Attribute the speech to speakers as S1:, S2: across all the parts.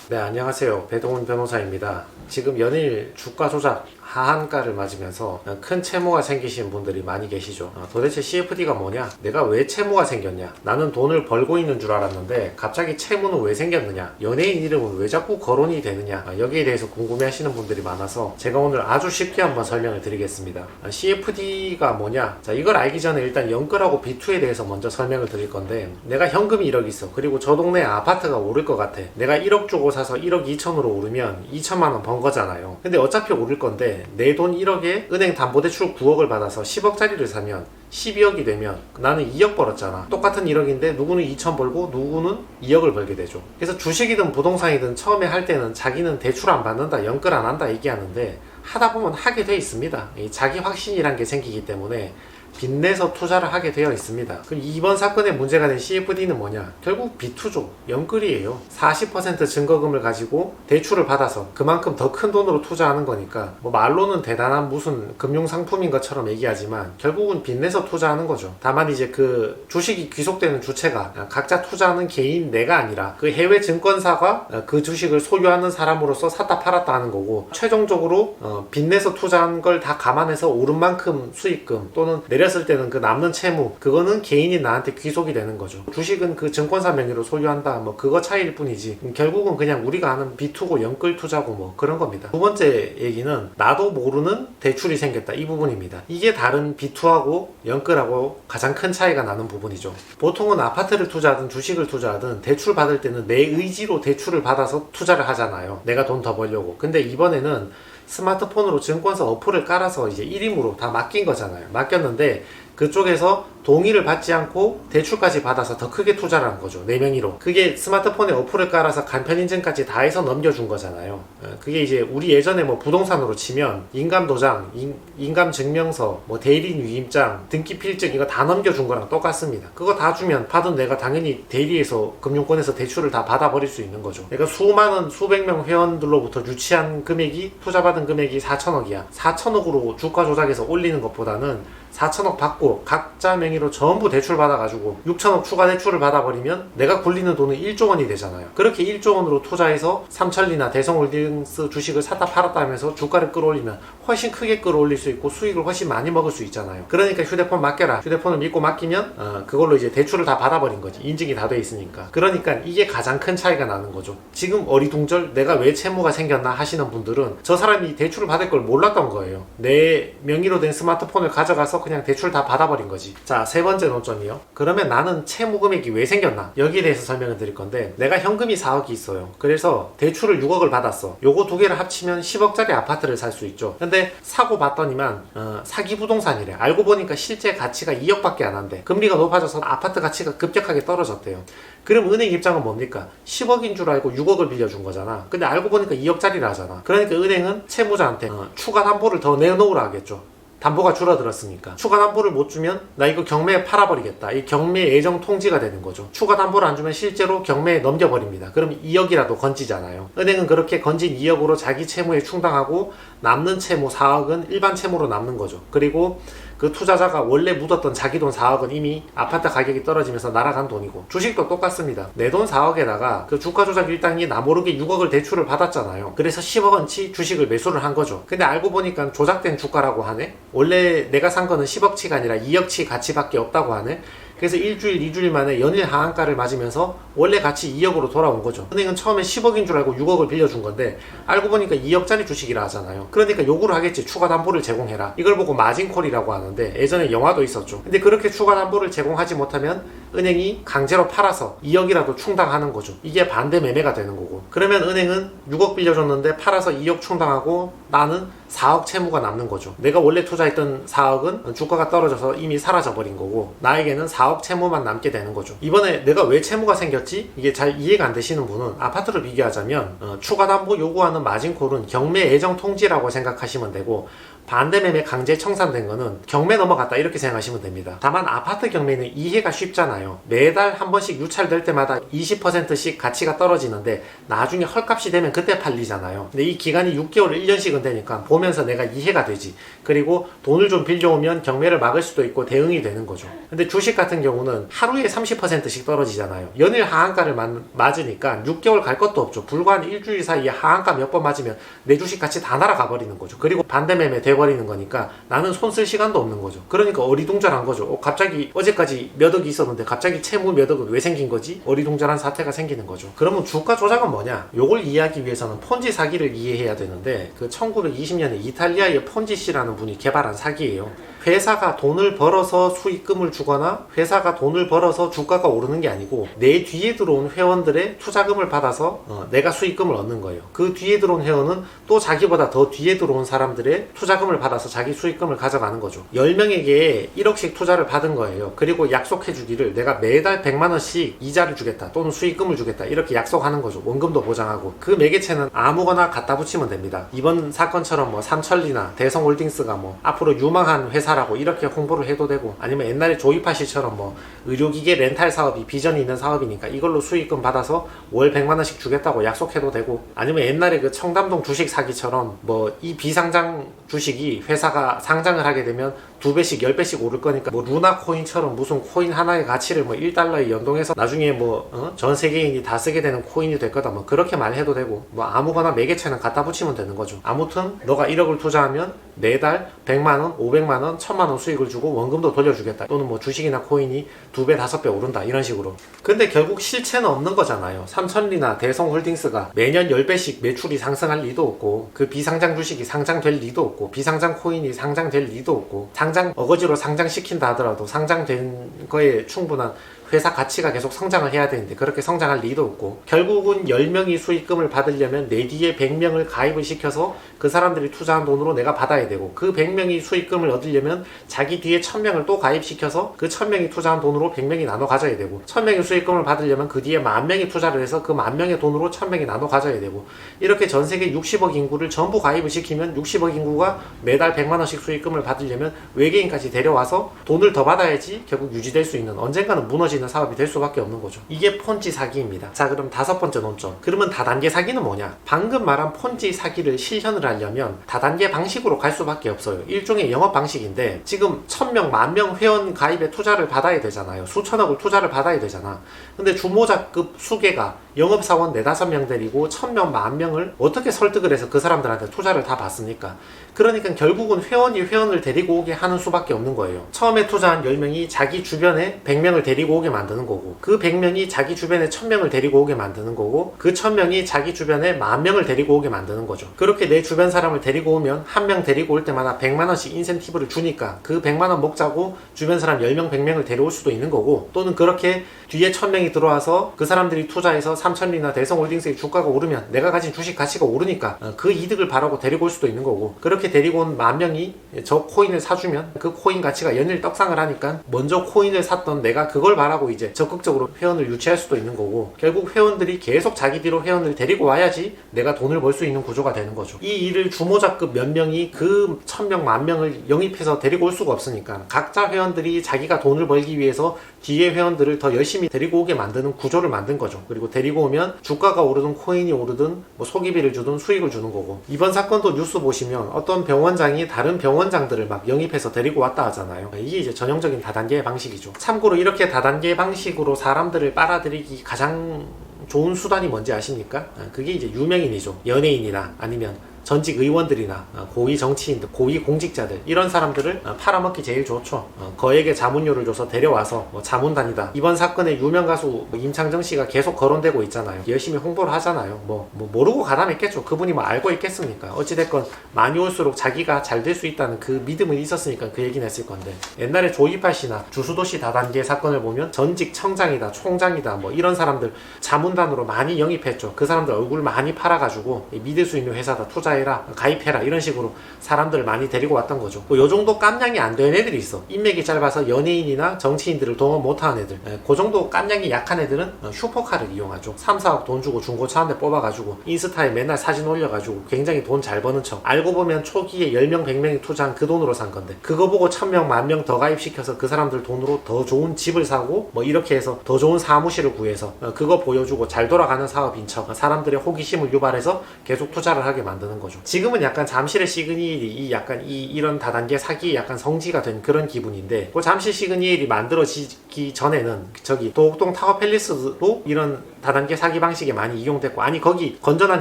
S1: 네, 안녕하세요. 배동훈 변호사입니다. 지금 연일 주가 조작 하한가를 맞으면서 큰 채무가 생기신 분들이 많이 계시죠. 도대체 CFD가 뭐냐? 내가 왜 채무가 생겼냐? 나는 돈을 벌고 있는 줄 알았는데 갑자기 채무는 왜 생겼느냐? 연예인 이름은 왜 자꾸 거론이 되느냐? 여기에 대해서 궁금해 하시는 분들이 많아서 제가 오늘 아주 쉽게 한번 설명을 드리겠습니다. CFD가 뭐냐? 자, 이걸 알기 전에 일단 연끌하고 B2에 대해서 먼저 설명을 드릴 건데, 내가 현금이 1억 있어. 그리고 저 동네 아파트가 오를 것 같아. 내가 1억 주고 사서 1억 2천으로 오르면 2천만 원 번 거잖아요. 근데 어차피 오를 건데 내 돈 1억에 은행 담보대출 9억을 받아서 10억짜리를 사면 12억이 되면 나는 2억 벌었잖아. 똑같은 1억인데 누구는 2천 벌고 누구는 2억을 벌게 되죠. 그래서 주식이든 부동산이든 처음에 할 때는 자기는 대출 안 받는다, 연끌 안 한다 얘기하는데 하다 보면 하게 돼 있습니다. 자기 확신이란 게 생기기 때문에 빚내서 투자를 하게 되어 있습니다. 그럼 이번 사건의 문제가 된 CFD는 뭐냐? 결국 B2죠. 연끌이에요. 40% 증거금을 가지고 대출을 받아서 그만큼 더 큰 돈으로 투자하는 거니까, 뭐 말로는 대단한 무슨 금융상품인 것처럼 얘기하지만 결국은 빚내서 투자하는 거죠. 다만 이제 그 주식이 귀속되는 주체가 각자 투자하는 개인 내가 아니라 그 해외 증권사가 그 주식을 소유하는 사람으로서 샀다 팔았다 하는 거고, 최종적으로 빚내서 투자한 걸 다 감안해서 오른 만큼 수익금 또는 내렸을 때는 그 남는 채무, 그거는 개인이 나한테 귀속이 되는 거죠. 주식은 그 증권사 명의로 소유한다, 뭐 그거 차이일 뿐이지 결국은 그냥 우리가 아는 B2고 연끌 투자고 뭐 그런 겁니다. 두 번째 얘기는 나도 모르는 대출이 생겼다, 이 부분입니다. 이게 다른 B2하고 연끌하고 가장 큰 차이가 나는 부분이죠. 보통은 아파트를 투자하든 주식을 투자하든 대출 받을 때는 내 의지로 대출을 받아서 투자를 하잖아요. 내가 돈 더 벌려고. 근데 이번에는 스마트폰으로 증권사 어플을 깔아서 이제 1임으로 다 맡긴 거잖아요. 맡겼는데 그쪽에서 동의를 받지 않고 대출까지 받아서 더 크게 투자를 한 거죠. 내 명의로. 그게 스마트폰에 어플을 깔아서 간편인증까지 다 해서 넘겨준 거잖아요. 그게 이제 우리 예전에 뭐 부동산으로 치면 인감도장, 인감증명서, 뭐 대리인 위임장, 등기필증 이거 다 넘겨준 거랑 똑같습니다. 그거 다 주면 받은 내가 당연히 대리해서 금융권에서 대출을 다 받아버릴 수 있는 거죠. 그러니까 수많은 수백 명 회원들로부터 유치한 금액이, 투자받은 금액이 4천억이야. 4천억으로 주가 조작해서 올리는 것보다는 4천억 받고 각자 명의로 전부 대출 받아가지고 6천억 추가 대출을 받아버리면 내가 굴리는 돈은 1조 원이 되잖아요. 그렇게 1조 원으로 투자해서 삼천리나 대성홀딩스 주식을 샀다 팔았다 하면서 주가를 끌어올리면 훨씬 크게 끌어올릴 수 있고 수익을 훨씬 많이 먹을 수 있잖아요. 그러니까 휴대폰 맡겨라. 휴대폰을 믿고 맡기면 그걸로 이제 대출을 다 받아버린 거지. 인증이 다 돼 있으니까. 그러니까 이게 가장 큰 차이가 나는 거죠. 지금 어리둥절 내가 왜 채무가 생겼나 하시는 분들은 저 사람이 대출을 받을 걸 몰랐던 거예요. 내 명의로 된 스마트폰을 가져가서 그냥 대출 다 받아버린 거지. 자, 세 번째 논점이요. 그러면 나는 채무 금액이 왜 생겼나? 여기에 대해서 설명을 드릴 건데, 내가 현금이 4억이 있어요. 그래서 대출을 6억을 받았어. 요거 두 개를 합치면 10억짜리 아파트를 살 수 있죠. 근데 사고 봤더니만 사기 부동산이래. 알고 보니까 실제 가치가 2억밖에 안 한대. 금리가 높아져서 아파트 가치가 급격하게 떨어졌대요. 그럼 은행 입장은 뭡니까? 10억인 줄 알고 6억을 빌려준 거잖아. 근데 알고 보니까 2억짜리라 하잖아. 그러니까 은행은 채무자한테 추가 담보를 더 내놓으라 하겠죠. 담보가 줄어들었으니까. 추가 담보를 못 주면 나 이거 경매에 팔아버리겠다. 이 경매 예정 통지가 되는 거죠. 추가 담보를 안 주면 실제로 경매에 넘겨버립니다. 그럼 2억이라도 건지잖아요. 은행은 그렇게 건진 2억으로 자기 채무에 충당하고 남는 채무 4억은 일반 채무로 남는 거죠. 그리고 그 투자자가 원래 묻었던 자기 돈 4억은 이미 아파트 가격이 떨어지면서 날아간 돈이고, 주식도 똑같습니다. 내 돈 4억에다가 그 주가 조작 일당이 나 모르게 6억을 대출을 받았잖아요. 그래서 10억원치 주식을 매수를 한 거죠. 근데 알고 보니까 조작된 주가라고 하네? 원래 내가 산 거는 10억치가 아니라 2억치 가치밖에 없다고 하네? 그래서 일주일, 2주일 만에 연일 하한가를 맞으면서 원래 가치 2억으로 돌아온 거죠. 은행은 처음에 10억인 줄 알고 6억을 빌려준 건데 알고 보니까 2억짜리 주식이라 하잖아요. 그러니까 요구를 하겠지. 추가 담보를 제공해라. 이걸 보고 마진콜이라고 하는데 예전에 영화도 있었죠. 근데 그렇게 추가 담보를 제공하지 못하면 은행이 강제로 팔아서 2억이라도 충당하는 거죠. 이게 반대 매매가 되는 거고. 그러면 은행은 6억 빌려줬는데 팔아서 2억 충당하고 나는 4억 채무가 남는 거죠. 내가 원래 투자했던 4억은 주가가 떨어져서 이미 사라져버린 거고, 나에게는 4억 채무만 남게 되는 거죠. 이번에 내가 왜 채무가 생겼지? 이게 잘 이해가 안 되시는 분은 아파트를 비교하자면 추가 담보 요구하는 마진콜은 경매 예정 통지라고 생각하시면 되고, 반대 매매 강제 청산된 거는 경매 넘어갔다 이렇게 생각하시면 됩니다. 다만 아파트 경매는 이해가 쉽잖아요. 매달 한 번씩 유찰될 때마다 20%씩 가치가 떨어지는데 나중에 헐값이 되면 그때 팔리잖아요. 근데 이 기간이 6개월 1년씩은 되니까 보면서 내가 이해가 되지. 그리고 돈을 좀 빌려오면 경매를 막을 수도 있고 대응이 되는 거죠. 근데 주식 같은 경우는 하루에 30%씩 떨어지잖아요. 연일 하한가를 맞으니까 6개월 갈 것도 없죠. 불과 한 일주일 사이에 하한가 몇 번 맞으면 내 주식 같이 다 날아가 버리는 거죠. 그리고 반대 매매 돼버리는 거니까 나는 손 쓸 시간도 없는 거죠. 그러니까 어리둥절한 거죠. 갑자기 어제까지 몇 억이 있었는데 갑자기 채무 몇 억은 왜 생긴 거지? 어리둥절한 사태가 생기는 거죠. 그러면 주가 조작은 뭐냐? 요걸 이해하기 위해서는 폰지 사기를 이해해야 되는데 그 1920년에 이탈리아의 폰지씨라는 분이 개발한 사기예요. 회사가 돈을 벌어서 수익금을 주거나 회사가 돈을 벌어서 주가가 오르는 게 아니고 내 뒤에 들어온 회원들의 투자금을 받아서 내가 수익금을 얻는 거예요. 그 뒤에 들어온 회원은 또 자기보다 더 뒤에 들어온 사람들의 투자금을 받아서 자기 수익금을 가져가는 거죠. 10명에게 1억씩 투자를 받은 거예요. 그리고 약속해 주기를 내가 매달 100만원씩 이자를 주겠다 또는 수익금을 주겠다 이렇게 약속하는 거죠. 원금도 보장하고. 그 매개체는 아무거나 갖다 붙이면 됩니다. 이번 사건처럼 뭐 삼천리나 대성홀딩스가 뭐 앞으로 유망한 회사 라고 이렇게 홍보를 해도 되고, 아니면 옛날에 조이파씨처럼 뭐 의료기계 렌탈 사업이 비전이 있는 사업이니까 이걸로 수익금 받아서 월 100만원씩 주겠다고 약속해도 되고, 아니면 옛날에 그 청담동 주식 사기처럼 뭐 이 비상장 주식이 회사가 상장을 하게 되면 2배씩 10배씩 오를 거니까 뭐 루나 코인처럼 무슨 코인 하나의 가치를 뭐 1달러에 연동해서 나중에 뭐 전 세계인이 다 쓰게 되는 코인이 될 거다 뭐 그렇게 말해도 되고, 뭐 아무거나 매개체는 갖다 붙이면 되는 거죠. 아무튼 너가 1억을 투자하면 매달 100만원, 500만원, 1000만원 수익을 주고 원금도 돌려주겠다. 또는 뭐 주식이나 코인이 2배, 5배 오른다 이런 식으로. 근데 결국 실체는 없는 거잖아요. 삼천리나 대성홀딩스가 매년 10배씩 매출이 상승할 리도 없고, 그 비상장 주식이 상장될 리도 없고, 비상장 코인이 상장될 리도 없고, 상장 어거지로 상장시킨다 하더라도 상장된 거에 충분한 회사 가치가 계속 성장을 해야 되는데 그렇게 성장할 리도 없고, 결국은 10명이 수익금을 받으려면 내 뒤에 100명을 가입을 시켜서 그 사람들이 투자한 돈으로 내가 받아야 되고, 그 100명이 수익금을 얻으려면 자기 뒤에 1000명을 또 가입시켜서 그 1000명이 투자한 돈으로 100명이 나눠 가져야 되고, 1000명이 수익금을 받으려면 그 뒤에 10,000명이 투자를 해서 그 10,000명의 돈으로 1000명이 나눠 가져야 되고, 이렇게 전 세계 60억 인구를 전부 가입을 시키면 60억 인구가 매달 100만원씩 수익금을 받으려면 외계인까지 데려와서 돈을 더 받아야지 결국 유지될 수 있는, 언젠가는 무너지는 사업이 될 수밖에 없는 거죠. 이게 폰지 사기입니다. 자, 그럼 5번째 논점. 그러면 다단계 사기는 뭐냐? 방금 말한 폰지 사기를 실현을 하려면 다단계 방식으로 갈 수밖에 없어요. 일종의 영업 방식인데, 지금 1000명, 10,000명 회원 가입에 투자를 받아야 되잖아요. 수천억을 투자를 받아야 되잖아. 근데 주모자급 수개가 영업사원 4, 5명 데리고 1000명, 10,000명을 어떻게 설득을 해서 그 사람들한테 투자를 다 받습니까? 그러니까 결국은 회원이 회원을 데리고 오게 하는 수밖에 없는 거예요. 처음에 투자한 10명이 자기 주변에 100명을 데리고 오게 만드는 거고, 그 100명이 자기 주변에 1000명을 데리고 오게 만드는 거고, 그 1000명이 자기 주변에 10,000명을 데리고 오게 만드는 거죠. 그렇게 내 주변 사람을 데리고 오면 한 명 데리고 올 때마다 100만원씩 인센티브를 주니까 그 100만원 먹자고 주변 사람 10명, 100명을 데려올 수도 있는 거고, 또는 그렇게 뒤에 1000명이 들어와서 그 사람들이 투자해서 삼천리나 대성홀딩스의 주가가 오르면 내가 가진 주식 가치가 오르니까 그 이득을 바라고 데리고 올 수도 있는 거고, 그렇게 데리고 온 10,000명이 저 코인을 사주면 그 코인 가치가 연일 떡상을 하니까 먼저 코인을 샀던 내가 그걸 바라고 이제 적극적으로 회원을 유치할 수도 있는 거고, 결국 회원들이 계속 자기 뒤로 회원을 데리고 와야지 내가 돈을 벌 수 있는 구조가 되는 거죠. 이 일을 주모자급 몇 명이 그 1000명, 10,000명을 영입해서 데리고 올 수가 없으니까 각자 회원들이 자기가 돈을 벌기 위해서 뒤에 회원들을 더 열심히 데리고 오게 만드는 구조를 만든 거죠. 그리고 데리고 오면 주가가 오르든 코인이 오르든 뭐 소기비를 주든 수익을 주는 거고, 이번 사건도 뉴스 보시면 어떤 병원장이 다른 병원장들을 막 영입해서 데리고 왔다 하잖아요. 이게 이제 전형적인 다단계의 방식이죠. 참고로 이렇게 다단계 방식으로 사람들을 빨아들이기 가장 좋은 수단이 뭔지 아십니까? 그게 이제 유명인이죠. 연예인이나 아니면 전직 의원들이나 고위 정치인들, 고위 공직자들, 이런 사람들을 팔아먹기 제일 좋죠. 거액의 자문료를 줘서 데려와서 뭐 자문단이다. 이번 사건에 유명 가수 임창정 씨가 계속 거론되고 있잖아요. 열심히 홍보를 하잖아요. 뭐 모르고 가담했겠죠. 그분이 뭐 알고 있겠습니까? 어찌됐건 많이 올수록 자기가 잘 될 수 있다는 그 믿음은 있었으니까 그 얘기는 했을 건데, 옛날에 조이팔 씨나 주수도시 다단계 사건을 보면 전직 청장이다, 총장이다, 뭐 이런 사람들 자문단으로 많이 영입했죠. 그 사람들 얼굴 많이 팔아가지고 믿을 수 있는 회사다, 투자해 투자해라, 가입해라, 이런 식으로 사람들을 많이 데리고 왔던 거죠. 요 정도 깜냥이 안 되는 애들이 있어. 인맥이 짧아서 연예인이나 정치인들을 동원 못하는 애들, 그 정도 깜냥이 약한 애들은 슈퍼카를 이용하죠. 3, 4억 돈 주고 중고차 한 대 뽑아가지고 인스타에 맨날 사진 올려가지고 굉장히 돈 잘 버는 척. 알고 보면 초기에 10명 100명이 투자한 그 돈으로 산 건데, 그거 보고 1000명 10,000명 더 가입시켜서 그 사람들 돈으로 더 좋은 집을 사고 뭐 이렇게 해서 더 좋은 사무실을 구해서 그거 보여주고 잘 돌아가는 사업인 척 사람들의 호기심을 유발해서 계속 투자를 하게 만드는 거죠. 지금은 약간 잠실의 시그니엘이 약간 이런 다단계 사기의 약간 성지가 된 그런 기분인데, 그 잠실 시그니엘이 만들어지기 전에는 저기 도곡동 타워팰리스도 이런 다단계 사기 방식에 많이 이용됐고, 아니 거기 건전한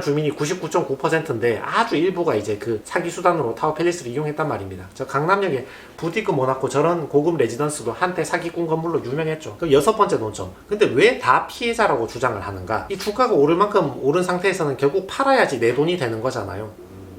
S1: 주민이 99.9%인데 아주 일부가 이제 그 사기 수단으로 타워팰리스를 이용했단 말입니다. 저 강남역에 부티크 모나코 저런 고급 레지던스도 한때 사기꾼 건물로 유명했죠. 그 6번째 논점. 근데 왜 다 피해자라고 주장을 하는가? 이 주가가 오를 만큼 오른 상태에서는 결국 팔아야지 내 돈이 되는 거잖아요.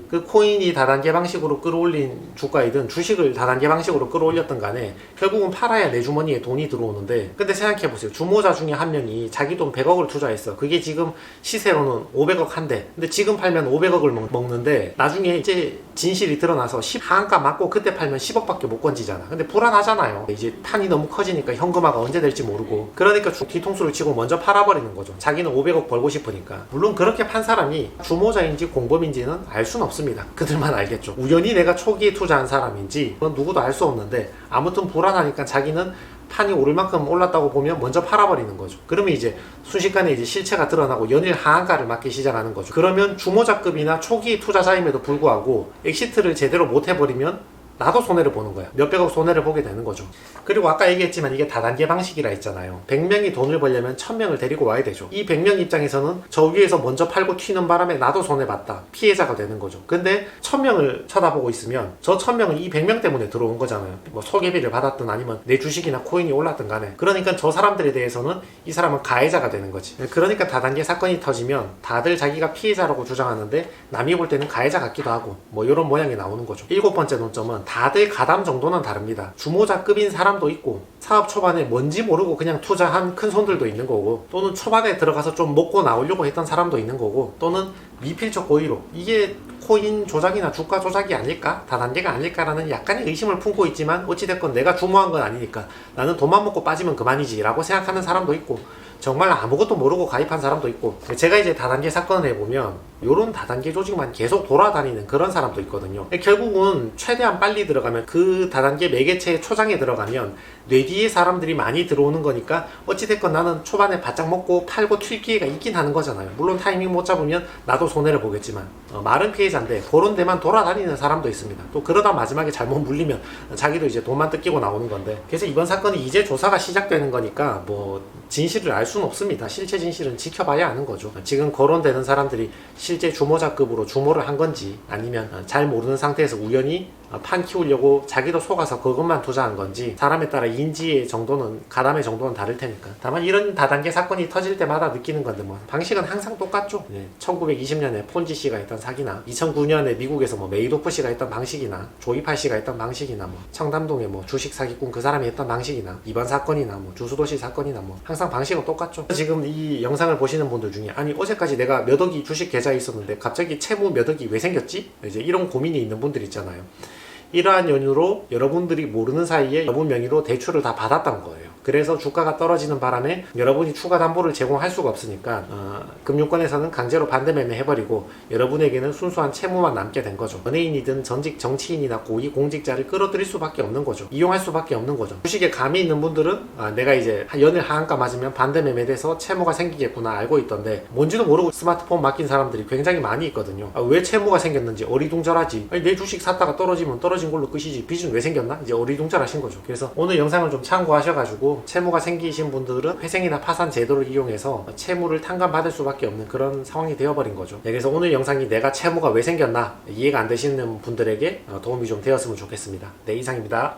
S1: 그 코인이 다단계 방식으로 끌어올린 주가이든 주식을 다단계 방식으로 끌어올렸던 간에 결국은 팔아야 내 주머니에 돈이 들어오는데, 근데 생각해보세요. 주모자 중에 한 명이 자기 돈 100억을 투자했어. 그게 지금 시세로는 500억 한대. 근데 지금 팔면 500억을 먹는데 나중에 이제 진실이 드러나서 하한가 맞고 그때 팔면 10억밖에 못 건지잖아. 근데 불안하잖아요. 이제 판이 너무 커지니까 현금화가 언제 될지 모르고, 그러니까 뒤통수를 치고 먼저 팔아버리는 거죠. 자기는 500억 벌고 싶으니까. 물론 그렇게 판 사람이 주모자인지 공범인지는 알 수는 없습니다. 그들만 알겠죠. 우연히 내가 초기에 투자한 사람인지 그건 누구도 알 수 없는데, 아무튼 불안하니까 자기는 판이 오를 만큼 올랐다고 보면 먼저 팔아버리는 거죠. 그러면 이제 순식간에 이제 실체가 드러나고 연일 하한가를 맞기 시작하는 거죠. 그러면 주모자급이나 초기 투자자임에도 불구하고 엑시트를 제대로 못 해버리면 나도 손해를 보는 거야. 몇백억 손해를 보게 되는 거죠. 그리고 아까 얘기했지만 이게 다단계 방식이라 했잖아요. 100명이 돈을 벌려면 1000명을 데리고 와야 되죠. 이 100명 입장에서는 저 위에서 먼저 팔고 튀는 바람에 나도 손해봤다. 피해자가 되는 거죠. 근데 1000명을 쳐다보고 있으면 저 1000명은 이 100명 때문에 들어온 거잖아요. 뭐 소개비를 받았든 아니면 내 주식이나 코인이 올랐든 간에. 그러니까 저 사람들에 대해서는 이 사람은 가해자가 되는 거지. 그러니까 다단계 사건이 터지면 다들 자기가 피해자라고 주장하는데 남이 볼 때는 가해자 같기도 하고 뭐 이런 모양이 나오는 거죠. 7번째 논점은 다들 가담 정도는 다릅니다. 주모자급인 사람도 있고, 사업 초반에 뭔지 모르고 그냥 투자한 큰 손들도 있는 거고, 또는 초반에 들어가서 좀 먹고 나오려고 했던 사람도 있는 거고, 또는 미필적 고의로 이게 코인 조작이나 주가 조작이 아닐까? 다단계가 아닐까라는 약간의 의심을 품고 있지만 어찌됐건 내가 주모한 건 아니니까 나는 돈만 먹고 빠지면 그만이지 라고 생각하는 사람도 있고, 정말 아무것도 모르고 가입한 사람도 있고, 제가 이제 다단계 사건을 해보면 요런 다단계 조직만 계속 돌아다니는 그런 사람도 있거든요. 결국은 최대한 빨리 들어가면, 그 다단계 매개체의 초장에 들어가면 뇌 뒤에 사람들이 많이 들어오는 거니까 어찌됐건 나는 초반에 바짝 먹고 팔고 튈 기회가 있긴 하는 거잖아요. 물론 타이밍 못 잡으면 나도 손해를 보겠지만 말은 피해자인데 그런 데만 돌아다니는 사람도 있습니다. 또 그러다 마지막에 잘못 물리면 자기도 이제 돈만 뜯기고 나오는 건데, 그래서 이번 사건이 이제 조사가 시작되는 거니까 뭐 진실을 알 수는 없습니다. 실체 진실은 지켜봐야 하는 거죠. 지금 거론되는 사람들이 실제 주모자급으로 주모를 한 건지, 아니면 잘 모르는 상태에서 우연히 판 키우려고 자기도 속아서 그것만 투자한 건지, 사람에 따라 인지의 정도는, 가담의 정도는 다를 테니까. 다만 이런 다단계 사건이 터질 때마다 느끼는 건데 뭐 방식은 항상 똑같죠. 1920년에 폰지 씨가 했던 사기나 2009년에 미국에서 뭐 메이도프 씨가 했던 방식이나 조이팔 씨가 했던 방식이나 뭐 청담동에 뭐 주식 사기꾼 그 사람이 했던 방식이나 이번 사건이나 뭐 주수도시 사건이나 뭐 항상 방식은 똑같죠. 지금 이 영상을 보시는 분들 중에 아니 어제까지 내가 몇 억이 주식 계좌에 있었는데 갑자기 채무 몇 억이 왜 생겼지? 이제 이런 고민이 있는 분들 있잖아요. 이러한 연유로 여러분들이 모르는 사이에 여러분 명의로 대출을 다 받았던 거예요. 그래서 주가가 떨어지는 바람에 여러분이 추가 담보를 제공할 수가 없으니까 금융권에서는 강제로 반대매매 해버리고 여러분에게는 순수한 채무만 남게 된 거죠. 연예인이든 전직 정치인이나 고위 공직자를 끌어들일 수밖에 없는 거죠. 이용할 수밖에 없는 거죠. 주식에 감이 있는 분들은 내가 이제 연일 하한가 맞으면 반대매매 돼서 채무가 생기겠구나 알고 있던데, 뭔지도 모르고 스마트폰 맡긴 사람들이 굉장히 많이 있거든요. 왜 채무가 생겼는지 어리둥절하지. 아니, 내 주식 샀다가 떨어지면 떨어진 걸로 끝이지 빚은 왜 생겼나? 이제 어리둥절하신 거죠. 그래서 오늘 영상을 좀 참고하셔가지고 채무가 생기신 분들은 회생이나 파산 제도를 이용해서 채무를 탕감받을 수밖에 없는 그런 상황이 되어버린 거죠. 그래서 오늘 영상이 내가 채무가 왜 생겼나 이해가 안 되시는 분들에게 도움이 좀 되었으면 좋겠습니다. 네, 이상입니다.